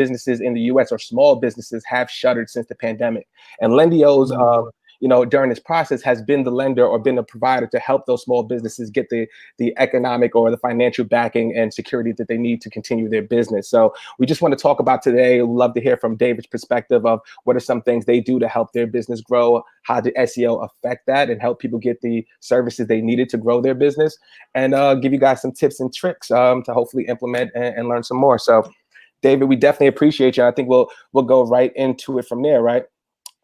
businesses in the US or small businesses have shuttered since the pandemic. And Lendio's, during this process has been the lender or been a provider to help those small businesses get the economic or the financial backing and security that they need to continue their business. So we just want to talk about today. We'd love to hear from David's perspective of what are some things they do to help their business grow, how did SEO affect that and help people get the services they needed to grow their business, and give you guys some tips and tricks to hopefully implement and learn some more. So David, we definitely appreciate you. I think we'll go right into it from there, right?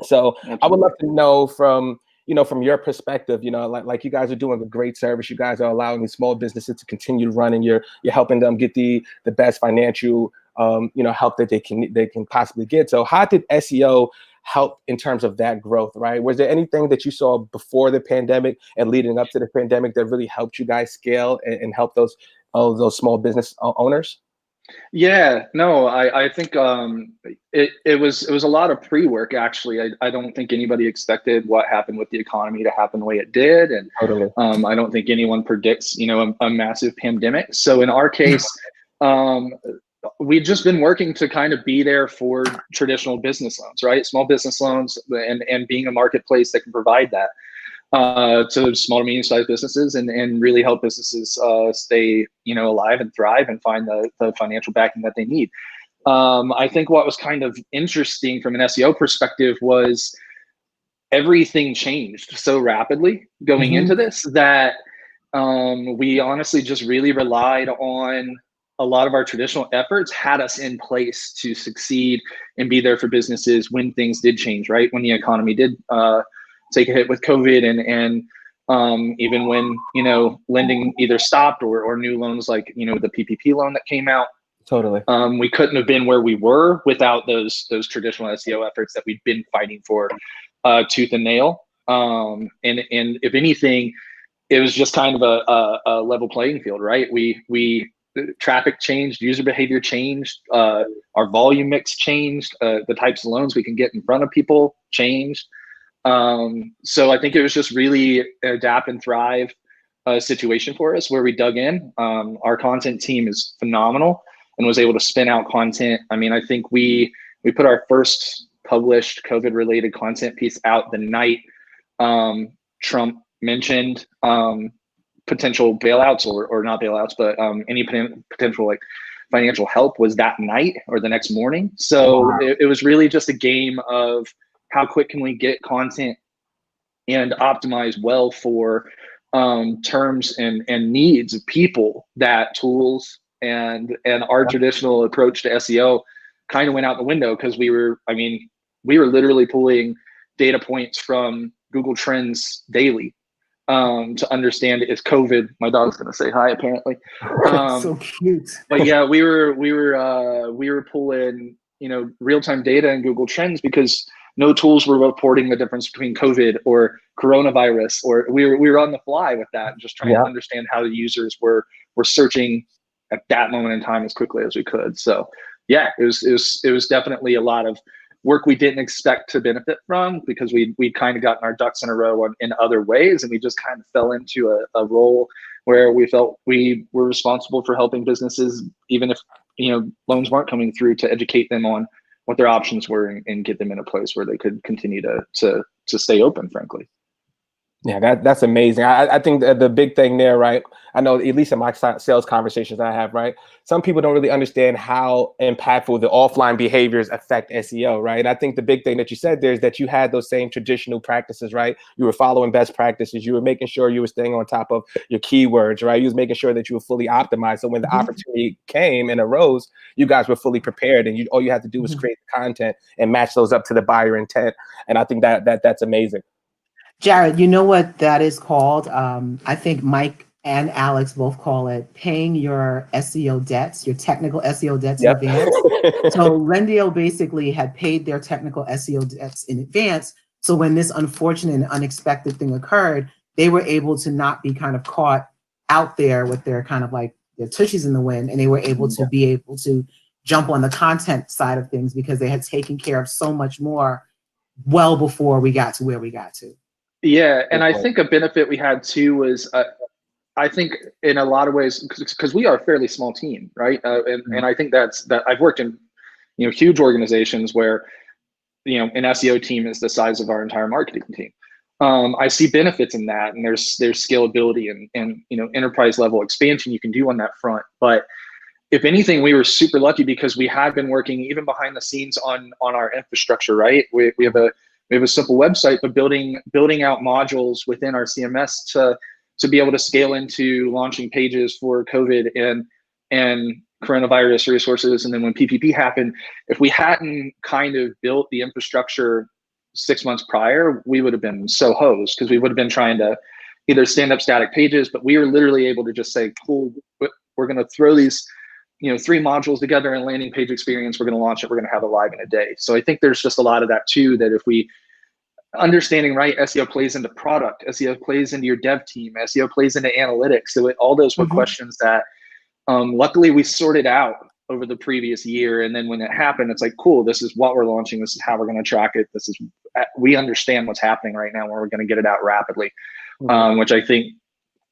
So absolutely. I would love to know from your perspective, like you guys are doing a great service. You guys are allowing these small businesses to continue to run, and you're helping them get the best financial, help that they can possibly get. So how did SEO help in terms of that growth, right? Was there anything that you saw before the pandemic and leading up to the pandemic that really helped you guys scale and help those small business owners? Yeah, no, I think it was a lot of pre-work, actually. I don't think anybody expected what happened with the economy to happen the way it did. And totally. I don't think anyone predicts, a massive pandemic. So in our case, we've just been working to kind of be there for traditional business loans, right? Small business loans and being a marketplace that can provide that to small to medium-sized businesses and really help businesses stay, alive and thrive and find the financial backing that they need. I think what was kind of interesting from an SEO perspective was everything changed so rapidly going into this that we honestly just really relied on a lot of our traditional efforts had us in place to succeed and be there for businesses when things did change, right? When the economy did take a hit with COVID and even when, lending either stopped or new loans like, the PPP loan that came out. Totally. We couldn't have been where we were without those traditional SEO efforts that we've been fighting for tooth and nail. And if anything, it was just kind of a level playing field, right? We traffic changed, user behavior changed, our volume mix changed, the types of loans we can get in front of people changed. So I think it was just really adapt and thrive situation for us where we dug in. Our content team is phenomenal and was able to spin out content. I mean, I think we put our first published COVID related content piece out the night Trump mentioned potential bailouts or not bailouts, but any potential like financial help was that night or the next morning. So it was really just a game of how quick can we get content and optimize well for terms and needs of people that tools and our traditional approach to SEO kind of went out the window because we were literally pulling data points from Google Trends daily to understand is COVID. My dog's gonna say hi apparently. So cute. But yeah, we were pulling real-time data in Google Trends because no tools were reporting the difference between COVID or coronavirus, or we were on the fly with that and just trying to understand how the users were searching at that moment in time as quickly as we could. So yeah, it was definitely a lot of work we didn't expect to benefit from because we'd kind of gotten our ducks in a row in other ways, and we just kind of fell into a role where we felt we were responsible for helping businesses, even if loans weren't coming through, to educate them on what their options were and get them in a place where they could continue to stay open, frankly. Yeah, that's amazing. I think the big thing there, right? I know at least in my sales conversations I have, right? Some people don't really understand how impactful the offline behaviors affect SEO, right? I think the big thing that you said there is that you had those same traditional practices, right? You were following best practices. You were making sure you were staying on top of your keywords, right? You was making sure that you were fully optimized. So when the opportunity came and arose, you guys were fully prepared, and all you had to do was create the content and match those up to the buyer intent. And I think that's amazing. Jared, you know what that is called? I think Mike and Alex both call it paying your SEO debts, your technical SEO debts in advance. So Lendio basically had paid their technical SEO debts in advance. So when this unfortunate and unexpected thing occurred, they were able to not be kind of caught out there with their kind of like their tushies in the wind, and they were able to be able to jump on the content side of things because they had taken care of so much more well before we got to where we got to. Yeah, and I think a benefit we had too was, I think in a lot of ways, because we are a fairly small team, right? And I think that I've worked in huge organizations where, an SEO team is the size of our entire marketing team. I see benefits in that, and there's scalability and enterprise level expansion you can do on that front. But if anything, we were super lucky because we had been working even behind the scenes on our infrastructure, right? We have a simple website, but building out modules within our CMS to be able to scale into launching pages for COVID and coronavirus resources. And then when PPP happened, if we hadn't kind of built the infrastructure 6 months prior, we would have been so hosed, because we would have been trying to either stand up static pages, but we were literally able to just say, cool, we're going to throw these 3 modules together in landing page experience. We're going to launch it. We're going to have it live in a day. So I think there's just a lot of that too, that if we understanding, right, SEO plays into product, SEO plays into your dev team, SEO plays into analytics. So all those were questions that luckily we sorted out over the previous year. And then when it happened, it's like, cool, this is what we're launching. This is how we're going to track it. We understand what's happening right now, and we're going to get it out rapidly. Which I think,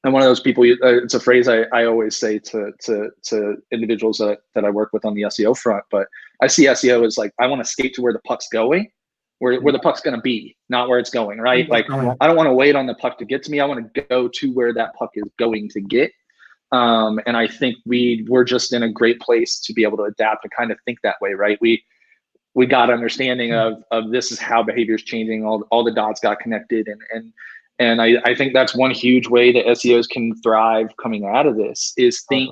I'm one of those people, it's a phrase I always say to individuals that I work with on the SEO front, but I see SEO as like, I want to skate to where the puck's going, where the puck's going to be, not where it's going, right? Like, I don't want to wait on the puck to get to me. I want to go to where that puck is going to get. And I think we're just in a great place to be able to adapt and kind of think that way, right? We got understanding of this is how behavior is changing. All the dots got connected, and I think that's one huge way that SEOs can thrive coming out of this is think,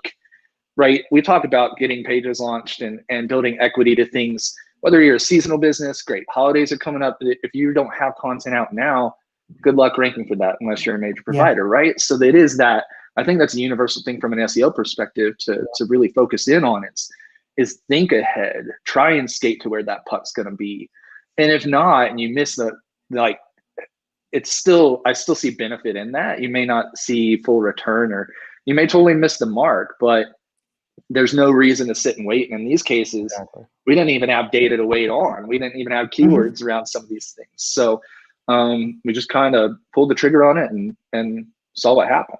right? We talk about getting pages launched and building equity to things, whether you're a seasonal business, great, holidays are coming up. If you don't have content out now, good luck ranking for that unless you're a major provider, right? So that is that. I think that's a universal thing from an SEO perspective to really focus in on is think ahead, try and skate to where that puck's going to be. And if not, and you miss I still see benefit in that. You may not see full return, or you may totally miss the mark, but there's no reason to sit and wait. And in these cases, we didn't even have data to wait on. We didn't even have keywords around some of these things. So we just kind of pulled the trigger on it and saw what happened.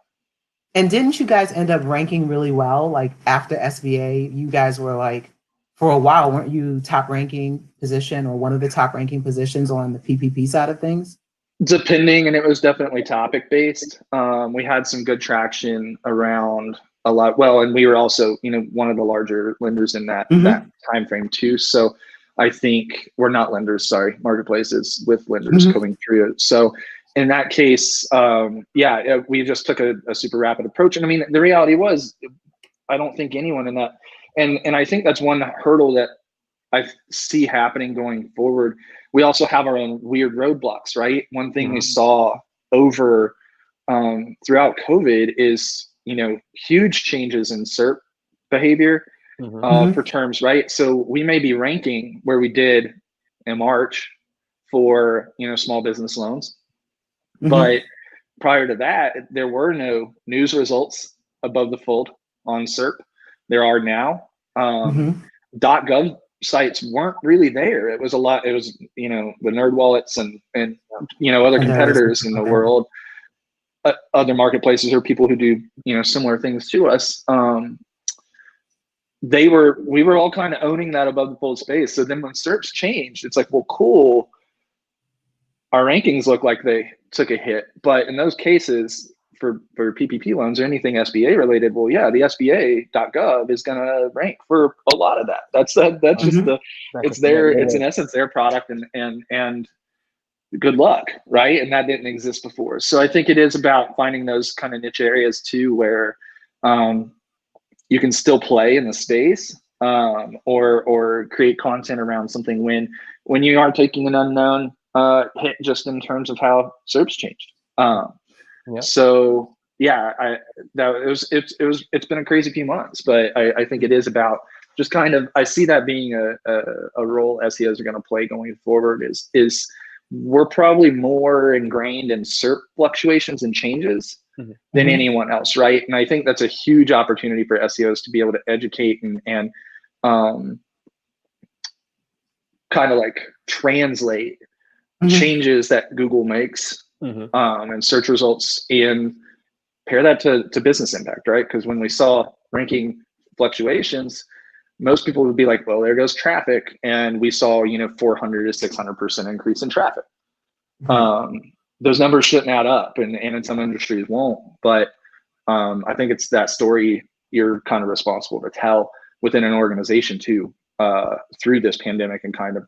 And didn't you guys end up ranking really well? Like after SBA, you guys were like, for a while, weren't you top ranking position or one of the top ranking positions on the PPP side of things? Depending, and it was definitely topic based. We had some good traction around a lot. Well, and we were also, one of the larger lenders in that time frame too. So I think we're not lenders, sorry, marketplaces with lenders coming through it. So in that case, we just took a super rapid approach. And I mean, the reality was, I don't think anyone in that, and I think that's one hurdle that I see happening going forward. We also have our own weird roadblocks, right? One thing we saw over throughout COVID is, huge changes in SERP behavior for terms, right? So we may be ranking where we did in March for, small business loans. But prior to that, there were no news results above the fold on SERP. There are now. .gov sites weren't really there. It was the nerd wallets and other competitors in the world, other marketplaces or people who do similar things to us. We were all kind of owning that above the fold space. So then when SERPs changed, it's like, well, cool. Our rankings look like they took a hit, but in those cases for PPP loans or anything SBA related, well, yeah, the SBA.gov is going to rank for a lot of that. That's just it's in essence their product and good luck, right? And that didn't exist before. So I think it is about finding those kind of niche areas too, where you can still play in the space or create content around something when you are taking an unknown hit just in terms of how SERPs changed. So yeah, it's been a crazy few months, but I think it is about just kind of, I see that being a role SEOs are going to play going forward is we're probably more ingrained in SERP fluctuations and changes than anyone else, right? And I think that's a huge opportunity for SEOs to be able to educate and kind of like translate changes that Google makes and search results and pair that to business impact, right? Because when we saw ranking fluctuations, most people would be like, well, there goes traffic. And we saw, 400 to 600% increase in traffic. Those numbers shouldn't add up, and in some industries won't. But I think it's that story you're kind of responsible to tell within an organization too, through this pandemic, and kind of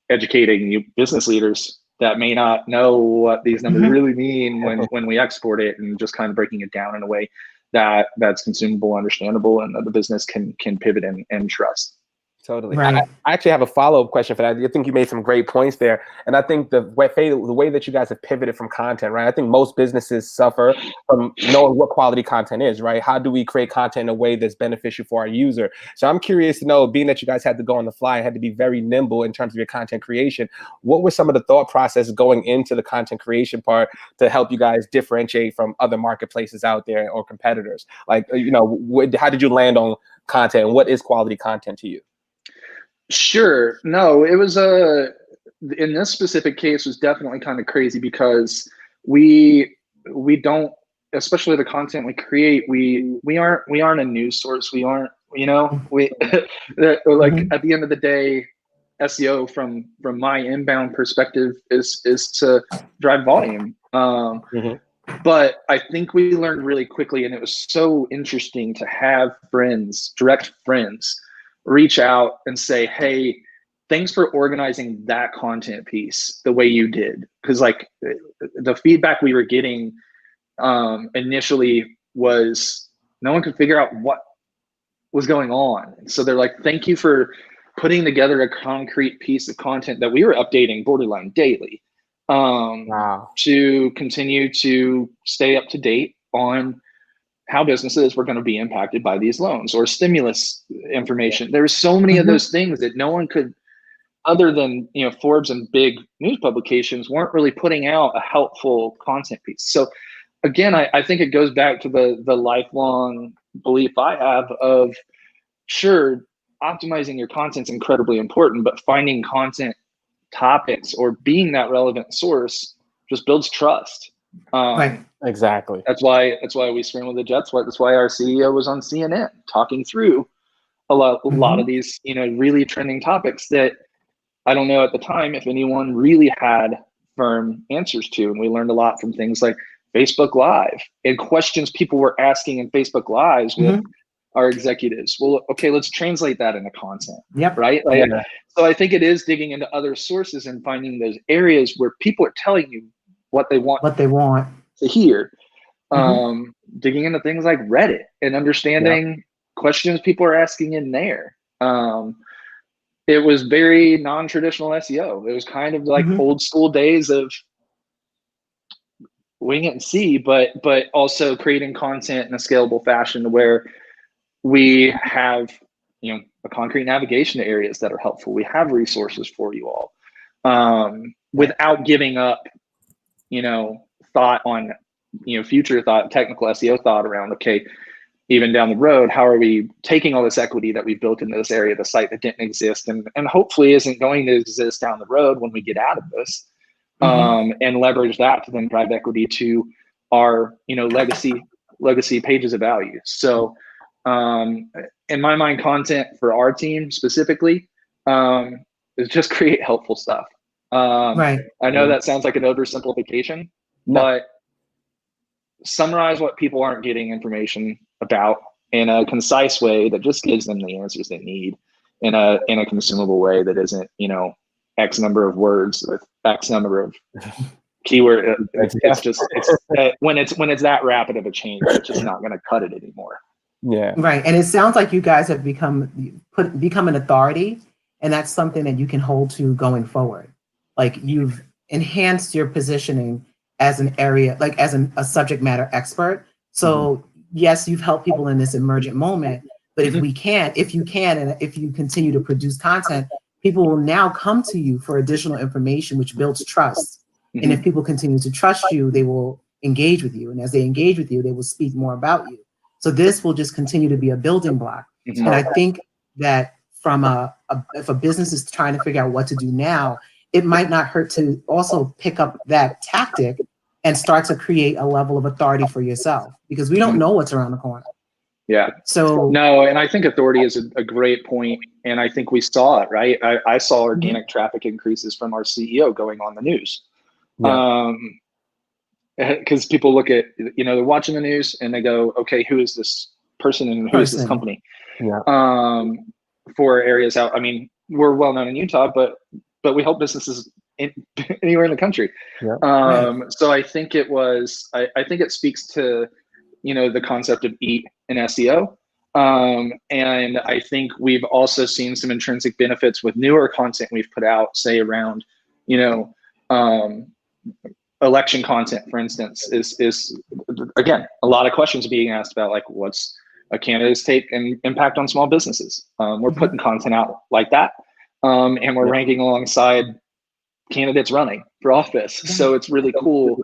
educating you business leaders that may not know what these numbers really mean when we export it, and just kind of breaking it down in a way that's consumable, understandable, and that the business can pivot and trust. Totally. Right. I actually have a follow-up question for that. I think you made some great points there. And I think the way that you guys have pivoted from content, right? I think most businesses suffer from knowing what quality content is, right? How do we create content in a way that's beneficial for our user? So I'm curious to know, being that you guys had to go on the fly, had to be very nimble in terms of your content creation, what were some of the thought process going into the content creation part to help you guys differentiate from other marketplaces out there or competitors? Like, how did you land on content, and what is quality content to you? Sure. No, it was in this specific case was definitely kind of crazy, because we don't, especially the content we create, we aren't a news source. We aren't, like at the end of the day, SEO from my inbound perspective is to drive volume. But I think we learned really quickly, and it was so interesting to have direct friends, reach out and say, hey, thanks for organizing that content piece the way you did. Because like the feedback we were getting initially was no one could figure out what was going on. So they're like, thank you for putting together a concrete piece of content that we were updating borderline daily, to continue to stay up to date on how businesses were going to be impacted by these loans or stimulus information. There were so many of those things that no one could, other than Forbes and big news publications, weren't really putting out a helpful content piece. So again, I think it goes back to the lifelong belief I have of, sure, optimizing your content is incredibly important, but finding content topics or being that relevant source just builds trust. Right. Exactly. That's why we scrambled the jets. That's why our CEO was on CNN talking through a lot of these, really trending topics that I don't know at the time if anyone really had firm answers to. And we learned a lot from things like Facebook Live and questions people were asking in Facebook Lives with our executives. Well, okay, let's translate that into content. Yep. Right. So I think it is digging into other sources and finding those areas where people are telling you what they want to hear. Digging into things like Reddit and understanding questions people are asking in there. It was very non-traditional SEO. It was kind of like old school days of wing it and see, but also creating content in a scalable fashion where we have a concrete navigation to areas that are helpful. We have resources for you all, without giving up thought on future thought, technical SEO thought around, okay, even down the road, how are we taking all this equity that we've built into this area of the site that didn't exist and hopefully isn't going to exist down the road when we get out of this, and leverage that to then drive equity to our legacy pages of value. So in my mind, content for our team specifically is just create helpful stuff. I know that sounds like an oversimplification, but summarize what people aren't getting information about in a concise way that just gives them the answers they need in a consumable way that isn't, X number of words with X number of keyword. When it's that rapid of a change, it's just not going to cut it anymore. Yeah. Right. And it sounds like you guys have become an authority, and that's something that you can hold to going forward. Like, you've enhanced your positioning as an area, like as a subject matter expert. So yes, you've helped people in this emergent moment, but if you can, and if you continue to produce content, people will now come to you for additional information, which builds trust. And if people continue to trust you, they will engage with you. And as they engage with you, they will speak more about you. So this will just continue to be a building block. And I think that from if a business is trying to figure out what to do now, it might not hurt to also pick up that tactic and start to create a level of authority for yourself, because we don't know what's around the corner. Yeah. So no, and I think authority is a great point, and I think we saw it, right? I saw organic traffic increases from our CEO going on the news. Yeah. Because people look at, they're watching the news and they go, okay, who is this person and who is this company? Yeah. For areas out, I mean, we're well known in Utah, but we help businesses anywhere in the country. Yeah. So I think I think it speaks to, the concept of eat in SEO. And I think we've also seen some intrinsic benefits with newer content we've put out, say around, election content, for instance, is again, a lot of questions being asked about, like, what's a candidate's take and impact on small businesses. We're putting content out like that. And we're ranking alongside candidates running for office. So it's really cool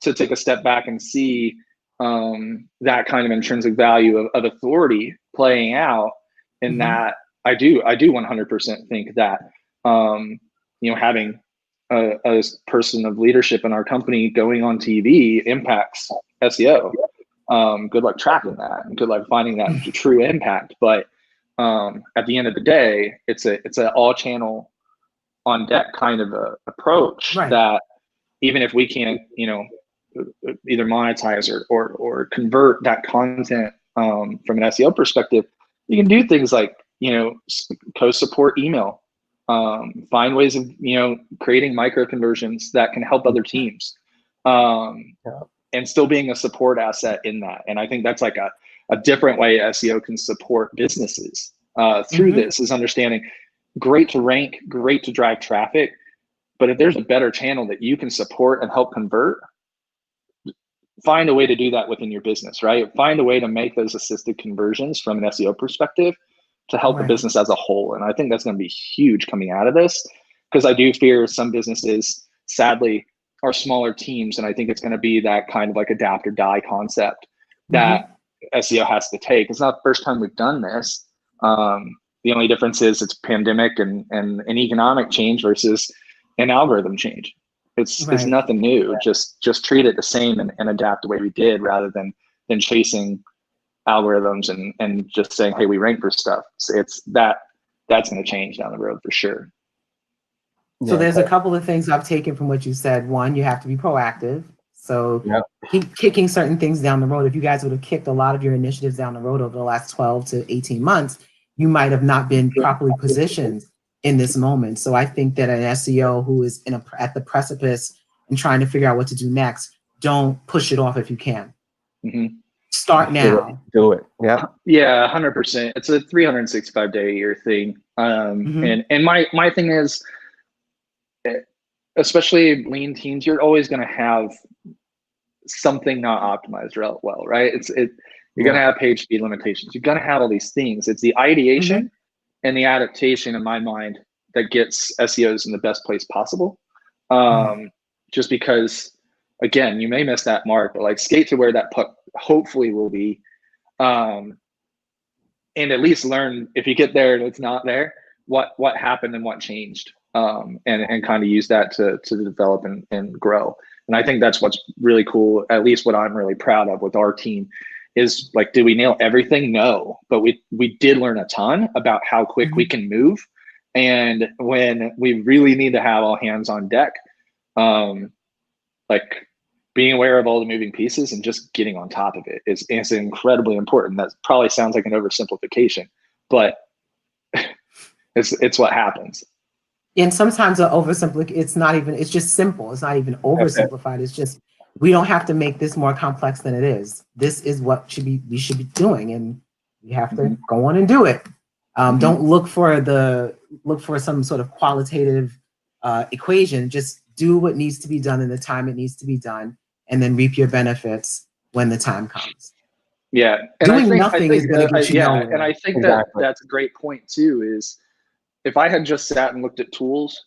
to take a step back and see that kind of intrinsic value of authority playing out in that. I do 100% think that, having a person of leadership in our company going on TV impacts SEO. Good luck tracking that, and good luck finding that true impact. But at the end of the day, it's a all channel on deck kind of a approach, that even if we can't, either monetize or convert that content from an SEO perspective, you can do things like, co-support email, find ways of, creating micro conversions that can help other teams, and still being a support asset in that. And I think that's like a different way SEO can support businesses through this, is understanding, great to rank, great to drive traffic, but if there's a better channel that you can support and help convert, find a way to do that within your business, right? Find a way to make those assisted conversions from an SEO perspective to help the business as a whole. And I think that's going to be huge coming out of this, because I do fear some businesses, sadly, are smaller teams. And I think it's going to be that kind of like adapt or die concept that SEO has to take. It's not the first time we've done this. The only difference is it's pandemic and an economic change versus an algorithm change. It's nothing new. Just treat it the same and adapt the way we did, rather than chasing algorithms and just saying, hey, we rank for stuff. So that's going to change down the road for sure. So there's a couple of things I've taken from what you said. One, you have to be proactive. So keep kicking certain things down the road. If you guys would have kicked a lot of your initiatives down the road over the last 12 to 18 months, you might have not been properly positioned in this moment. So I think that an SEO who is at the precipice and trying to figure out what to do next, don't push it off if you can. Start now. Do it. Yeah. Yeah, 100%. It's a 365-day a year thing. And my thing is, especially lean teams, you're always going to have something not optimized well, right? You're going to have page speed limitations. You're going to have all these things. It's the ideation and the adaptation, in my mind, that gets SEOs in the best place possible. Just because, again, you may miss that mark, but like, skate to where that puck hopefully will be, and at least learn, if you get there and it's not there, what happened and what changed, and kind of use that to develop and grow. And I think that's what's really cool, at least what I'm really proud of with our team, is like, did we nail everything? No, but we did learn a ton about how quick we can move. And when we really need to have all hands on deck, like being aware of all the moving pieces and just getting on top of it is incredibly important. That probably sounds like an oversimplification, but it's what happens. And sometimes it's just simple. It's not even oversimplified. It's just, we don't have to make this more complex than it is. This is what we should be doing, and we have to go on and do it. Don't look for some sort of qualitative equation. Just do what needs to be done in the time it needs to be done, and then reap your benefits when the time comes. Yeah, and doing nothing is going to get you nowhere. And I think that's a great point too. Is if I had just sat and looked at tools,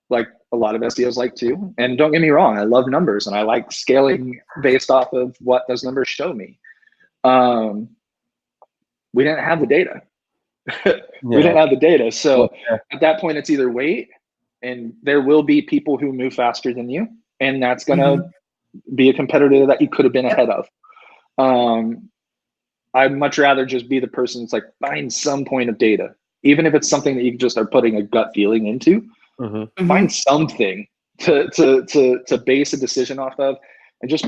like a lot of SEOs like to, and don't get me wrong, I love numbers and I like scaling based off of what those numbers show me. We didn't have the data. We didn't have the data. So at that point, it's either wait, and there will be people who move faster than you, and that's going to be a competitor that you could have been ahead of. I'd much rather just be the person that's like, find some point of data, even if it's something that you just are putting a gut feeling into. Find something to base a decision off of, and just,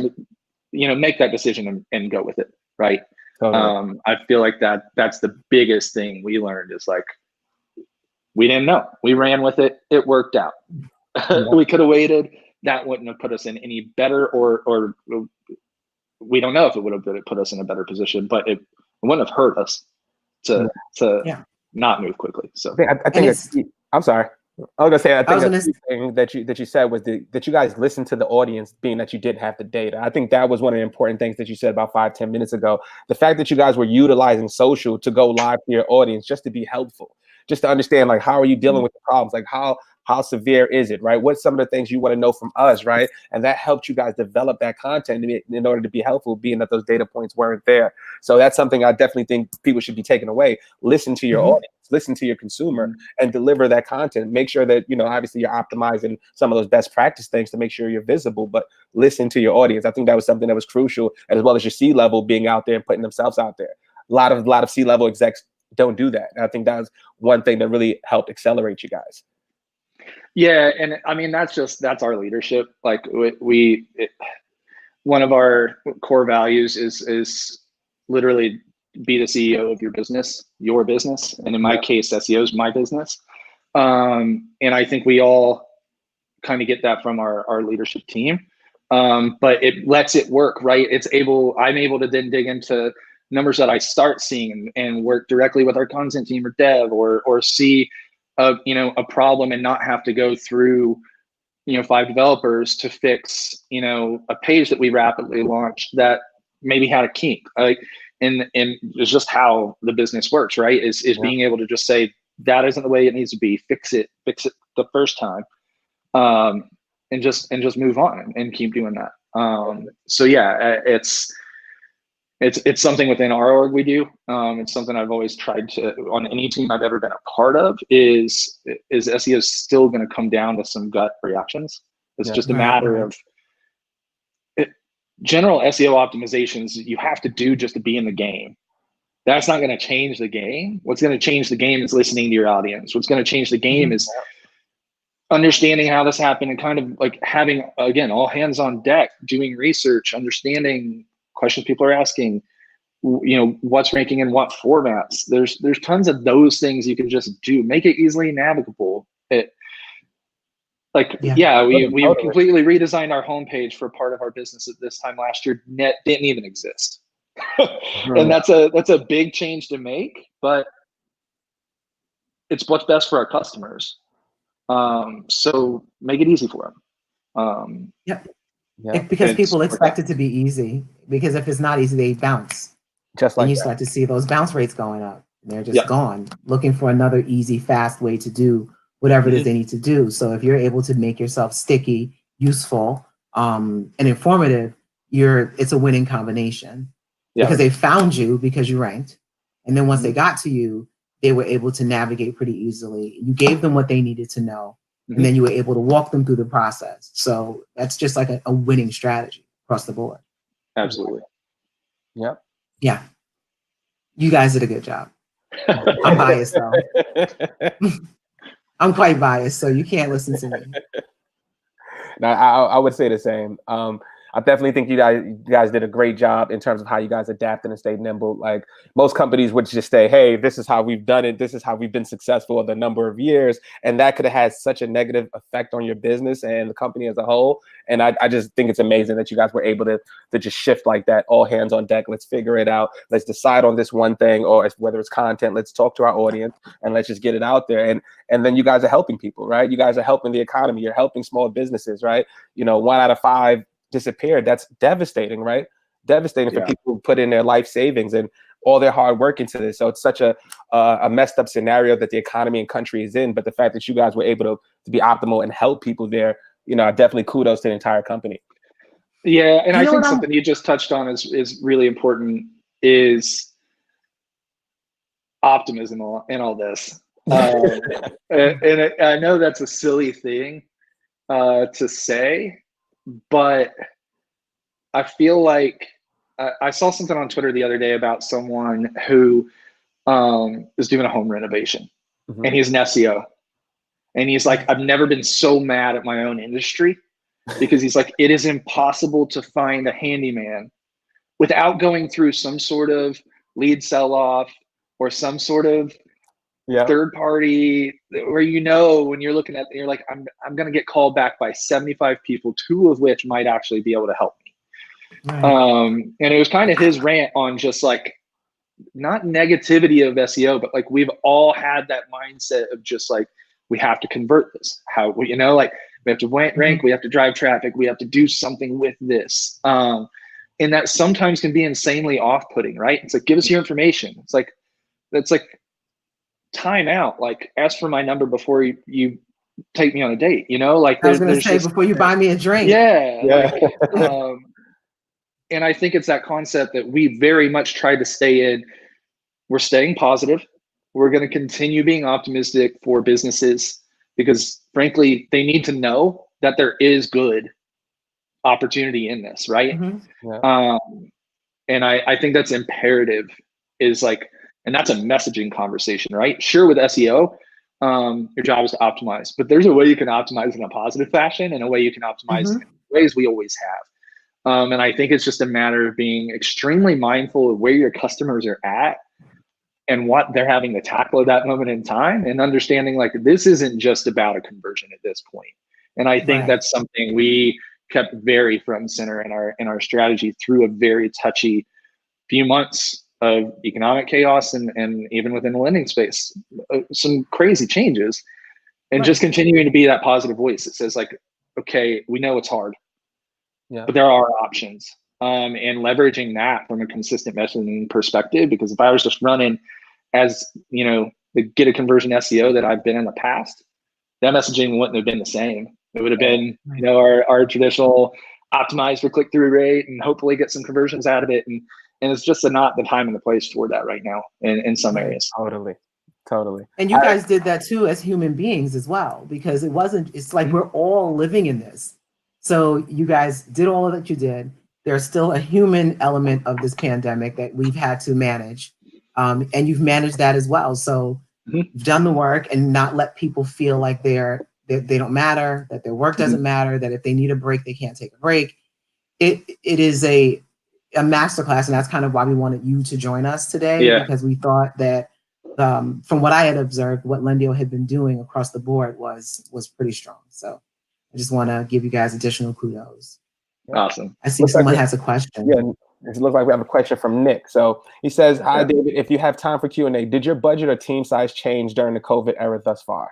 you know, make that decision and go with it, right? Totally. I feel like that's the biggest thing we learned, is like, we didn't know, we ran with it, it worked out. We could have waited, that wouldn't have put us in any better, or we don't know if it would have put us in a better position, but it wouldn't have hurt us to not move quickly. So I think I'm sorry. I was gonna say, I think the thing that you said was that you guys listened to the audience, being that you didn't have the data. I think that was one of the important things that you said about 5-10 minutes ago. The fact that you guys were utilizing social to go live to your audience, just to be helpful, just to understand, like, how are you dealing with the problems? Like, how severe is it, right? What's some of the things you want to know from us, right? And that helped you guys develop that content in order to be helpful, being that those data points weren't there. So that's something I definitely think people should be taking away. Listen to your audience, listen to your consumer, and deliver that content. Make sure that, you know, obviously you're optimizing some of those best practice things to make sure you're visible, but listen to your audience. I think that was something that was crucial, as well as your C-level being out there and putting themselves out there. A lot of C-level execs don't do that. And I think that was one thing that really helped accelerate you guys. Yeah, and I mean, that's our leadership. Like, one of our core values is literally be the CEO of your business, and in my case, SEO is my business. And I think we all kind of get that from our leadership team. But it lets it work, right? I'm able to then dig into numbers that I start seeing and work directly with our content team or dev, or see a problem, and not have to go through 5 developers to fix a page that we rapidly launched that maybe had a kink. Like, and it's just how the business works, right? Is being able to just say, that isn't the way it needs to be, fix it the first time, and just move on and keep doing that. So yeah, it's something within our org we do. It's something I've always tried to, on any team I've ever been a part of, is SEO still going to come down to some gut reactions. It's just a matter of general SEO optimizations you have to do just to be in the game. That's not going to change the game. What's going to change the game is listening to your audience. What's going to change the game is understanding how this happened, and kind of like having, again, all hands on deck, doing research, understanding questions people are asking, what's ranking in what formats. There's tons of those things you can just do. Make it easily navigable. We completely redesigned our homepage for part of our business at this time last year. Net didn't even exist. And that's a big change to make, but it's what's best for our customers. So make it easy for them. Because people expect it to be easy, because if it's not easy, they bounce. Just like and you start to see those bounce rates going up. They're just gone, looking for another easy, fast way to do whatever it is they need to do. So if you're able to make yourself sticky, useful, and informative, it's a winning combination. Because they found you because you ranked. And then once they got to you, they were able to navigate pretty easily. You gave them what they needed to know. And then you were able to walk them through the process. So that's just like a winning strategy across the board. Absolutely. Yep. Yeah. You guys did a good job. I'm biased though. I'm quite biased, so you can't listen to me. No, I would say the same. I definitely think you guys did a great job in terms of how you guys adapted and stayed nimble. Like, most companies would just say, hey, this is how we've done it. This is how we've been successful over a number of years. And that could have had such a negative effect on your business and the company as a whole. And I just think it's amazing that you guys were able to just shift like that. All hands on deck. Let's figure it out. Let's decide on this one thing, or whether it's content, let's talk to our audience and let's just get it out there. And then you guys are helping people, right? You guys are helping the economy. You're helping small businesses, right? 1 out of 5 disappeared. That's devastating, right? Devastating for people who put in their life savings and all their hard work into this. So it's such a messed up scenario that the economy and country is in. But the fact that you guys were able to be optimal and help people there, definitely kudos to the entire company. Yeah, and I think something you just touched on is really important, is optimism in all this. And I know that's a silly thing to say, but I feel like I saw something on Twitter the other day about someone who is doing a home renovation, and he's an SEO, and he's like, I've never been so mad at my own industry, because he's like, it is impossible to find a handyman without going through some sort of lead sell-off or some sort of third party where, you know, when you're looking at, you're like, I'm going to get called back by 75 people, 2 of which might actually be able to help me. Right. And it was kind of his rant on just like, not negativity of SEO, but like, we've all had that mindset of just like, we have to convert this. How, you know, like, we have to rank, we have to drive traffic, we have to do something with this. And that sometimes can be insanely off-putting, right? It's like, give us your information. It's like, that's like, time out. Like, ask for my number before you take me on a date, you know? Like, I was gonna say, before you buy me a drink. Yeah. Like, and I think it's that concept that we very much try to stay in. We're staying positive. We're going to continue being optimistic for businesses, because frankly, they need to know that there is good opportunity in this, right? And I think that's imperative, is like, and that's a messaging conversation, right? Sure, with SEO, your job is to optimize, but there's a way you can optimize in a positive fashion, and a way you can optimize in ways we always have. And I think it's just a matter of being extremely mindful of where your customers are at and what they're having to tackle at that moment in time, and understanding like, this isn't just about a conversion at this point. And I think that's something we kept very front and center in our strategy through a very touchy few months of economic chaos, and even within the lending space, some crazy changes, and just continuing to be that positive voice that says like, okay, we know it's hard, but there are options. And leveraging that from a consistent messaging perspective, because if I was just running as, you know, the get a conversion SEO that I've been in the past, that messaging wouldn't have been the same. It would have been, you know, our traditional optimize for click-through rate and hopefully get some conversions out of it. And it's just not the time and the place for that right now in some areas. Totally. And you guys did that too as human beings as well, because it's like, we're all living in this. So you guys did all that you did. There's still a human element of this pandemic that we've had to manage. And you've managed that as well. So you've done the work and not let people feel like they don't matter, that their work doesn't matter, that if they need a break, they can't take a break. It is a masterclass, and that's kind of why we wanted you to join us today, because we thought that from what I had observed, what Lendio had been doing across the board was pretty strong. So I just want to give you guys additional kudos. Awesome. I see someone has a question. Yeah, it looks like we have a question from Nick. So he says, hi, David, if you have time for Q&A, did your budget or team size change during the COVID era thus far?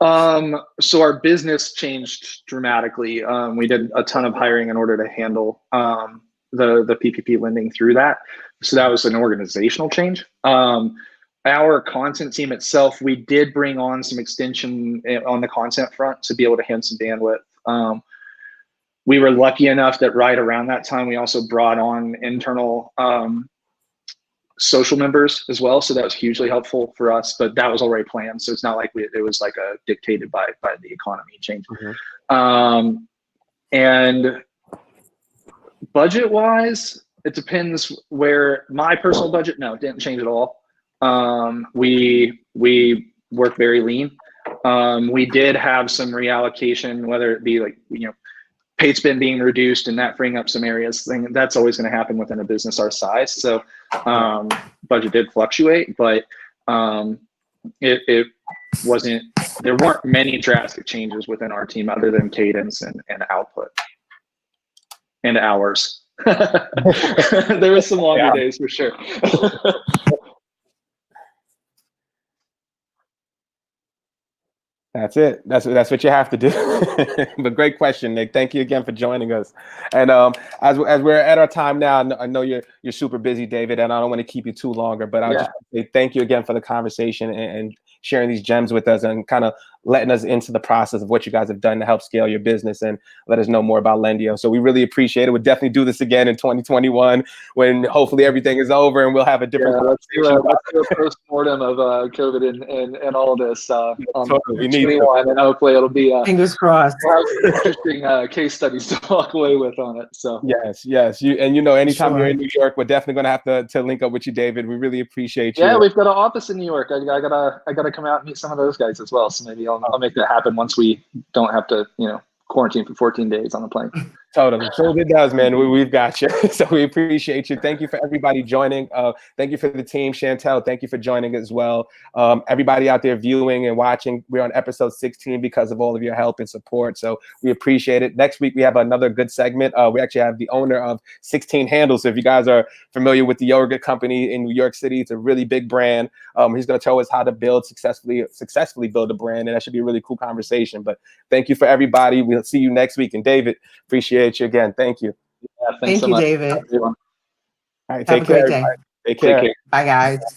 So our business changed dramatically. We did a ton of hiring in order to handle the PPP lending through that. So that was an organizational change. Our content team itself, we did bring on some extension on the content front to be able to handle some bandwidth. We were lucky enough that right around that time, we also brought on internal social members as well. So that was hugely helpful for us, but that was already planned. So it's not like it was like a dictated by the economy change. And budget wise, it depends where my personal budget, no, it didn't change at all. We work very lean. We did have some reallocation, whether it be like, you know, paid spend being reduced and that freeing up some areas. That's always going to happen within a business our size. So budget did fluctuate, but it wasn't, there weren't many drastic changes within our team other than cadence and output and hours. There were some longer days for sure. That's it. That's what you have to do. But great question, Nick. Thank you again for joining us. And as we're at our time now, I know you're super busy, David, and I don't want to keep you too longer. But I'll just say thank you again for the conversation and sharing these gems with us, and kind of letting us into the process of what you guys have done to help scale your business and let us know more about Lendio. So we really appreciate it. We'll definitely do this again in 2021 when hopefully everything is over and we'll have a different conversation. Let's do a post-mortem of COVID and all of this on totally. 21, and hopefully it'll be fingers crossed. Interesting case studies to walk away with on it. So yes, anytime you're in New York, we're definitely going to have to link up with you, David. We really appreciate you. Yeah, we've got an office in New York. I gotta come out and meet some of those guys as well. So maybe I'll make that happen once we don't have to, quarantine for 14 days on the plane. Totally. So it does, man. We've got you. So we appreciate you. Thank you for everybody joining. Thank you for the team. Chantel, thank you for joining as well. Everybody out there viewing and watching, we're on episode 16 because of all of your help and support. So we appreciate it. Next week, we have another good segment. We actually have the owner of 16 Handles. So if you guys are familiar with the yogurt company in New York City, it's a really big brand. He's going to tell us how to successfully build a brand. And that should be a really cool conversation. But thank you for everybody. We'll see you next week. And David, appreciate you again. Thank you. Yeah, thank so you, much, David. everyone. All right, Have take a great care. day. Take care. Take care. Bye, guys.